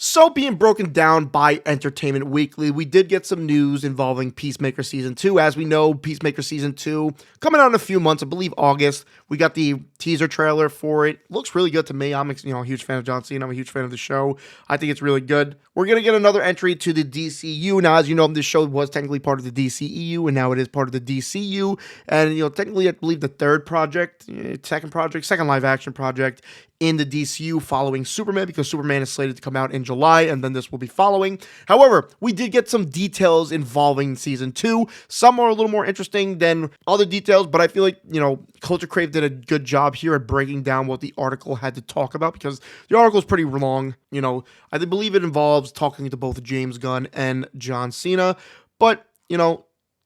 So, being broken down by Entertainment Weekly, we did get some news involving Peacemaker Season 2. As we know, Peacemaker Season 2 coming out in a few months, I believe August. We got the teaser trailer for it. Looks really good to me. I'm a huge fan of John Cena. I'm a huge fan of the show. I think it's really good. We're going to get another entry to the DCU. Now, as you know, this show was technically part of the DCEU, and now it is part of the DCU. And, technically, I believe the second live action project in the DCU following Superman, because Superman is slated to come out in July, and then this will be following. However, we did get some details involving Season 2. Some are a little more interesting than other details, but I feel like, Culture Crave did a good job here at breaking down what the article had to talk about, because the article is pretty long. I believe it involves talking to both James Gunn and John Cena, but,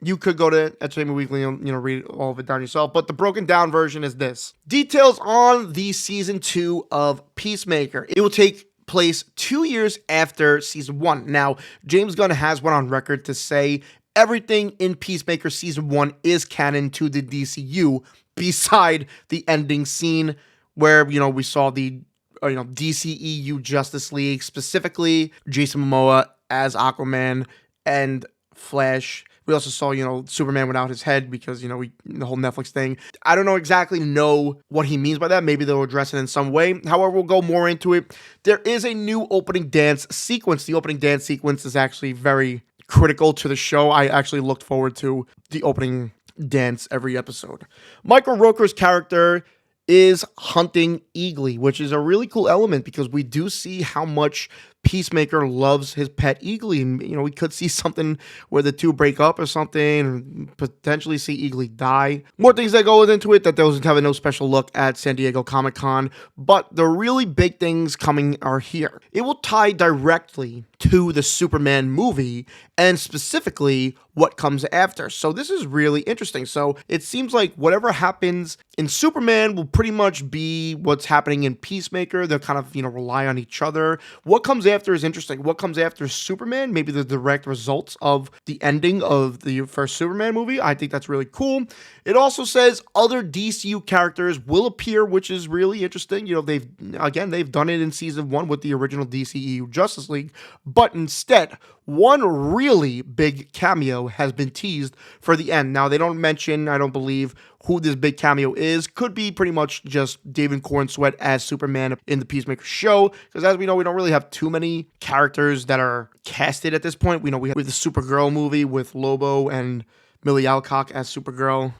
you could go to Entertainment Weekly and, read all of it down yourself. But the broken down version is this. Details on the Season 2 of Peacemaker. It will take place 2 years after Season 1. Now, James Gunn has went on record to say everything in Peacemaker Season 1 is canon to the DCU, beside the ending scene where, we saw the DCEU Justice League, specifically Jason Momoa as Aquaman and Flash. We also saw, Superman without his head because, the whole Netflix thing. I don't exactly know what he means by that. Maybe they'll address it in some way. However, we'll go more into it. There is a new opening dance sequence. The opening dance sequence is actually very critical to the show. I actually looked forward to the opening dance every episode. Michael Rooker's character is hunting Eagly, which is a really cool element because we do see how much Peacemaker loves his pet Eagly. And, we could see something where the two break up or something, and potentially see Eagly die. More things that go into it that those have no special look at San Diego Comic-Con, but the really big things coming are here. It will tie directly to the Superman movie, and specifically what comes after. So this is really interesting. So it seems like whatever happens in Superman will pretty much be what's happening in Peacemaker. They'll kind of, rely on each other. What comes after is interesting. What comes after Superman, maybe the direct results of the ending of the first Superman movie. I think that's really cool. It also says other DCU characters will appear, which is really interesting. They've done it in Season 1 with the original DCEU Justice League, but instead, one really big cameo has been teased for the end. Now, they don't mention, I don't believe, who this big cameo is. Could be pretty much just David Cornsweet as Superman in the Peacemaker show, because as we know, we don't really have too many characters that are casted at this point. We have the Supergirl movie with Lobo and Millie Alcock as Supergirl.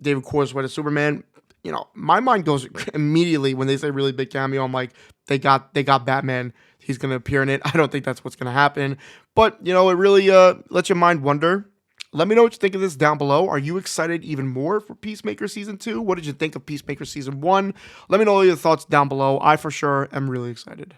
David Cornsweet as Superman. My mind goes immediately when they say really big cameo. I'm like, they got Batman. He's going to appear in it. I don't think that's what's going to happen. But, it really lets your mind wonder. Let me know what you think of this down below. Are you excited even more for Peacemaker Season 2? What did you think of Peacemaker Season 1? Let me know all your thoughts down below. I for sure am really excited.